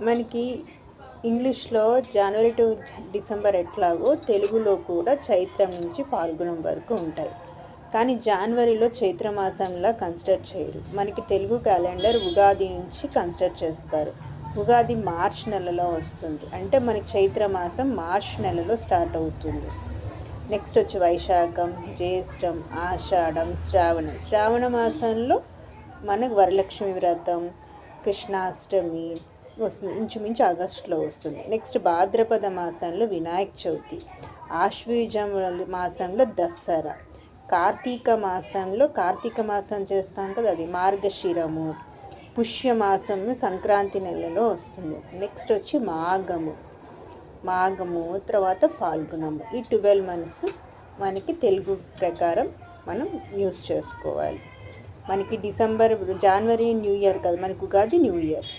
మనకి ఇంగ్లీష్లో జనవరి to December ఎట్లాగో తెలుగులో కూడా చైత్రం నుంచి ఫాల్గుణం వరకు ఉంటాయి. కానీ జనవరిలో చైత్రమాసంలా కన్సిడర్ చేయరు. మనకి తెలుగు క్యాలెండర్ ఉగాది నుంచి కన్సిడర్ చేస్తారు. ఉగాది మార్చ్ నెలలో వస్తుంది. అంటే మనకి చైత్రమాసం మార్చ్ నెలలో స్టార్ట్ అవుతుంది. నెక్స్ట్ వచ్చి వైశాఖం, జ్యేష్టం, ఆషాఢం, శ్రావణ మాసంలో మనకు వరలక్ష్మి వ్రతం, కృష్ణాష్టమి వస్తుంది. ఇంచుమించు ఆగస్టులో వస్తుంది. నెక్స్ట్ భాద్రపద మాసంలో వినాయక చవితి, ఆశ్వీజం మాసంలో దసరా, కార్తీక మాసం చేస్తాం కదా, అది మార్గశిరము, పుష్యమాసము సంక్రాంతి నెలలో వస్తుంది. నెక్స్ట్ వచ్చి మాఘము తర్వాత ఫాల్గుణము. ఈ 12 మంత్స్ మనకి తెలుగు ప్రకారం మనం యూస్ చేసుకోవాలి. మనకి జనవరి న్యూ ఇయర్ కదా, మనకు ఉగాది న్యూ ఇయర్.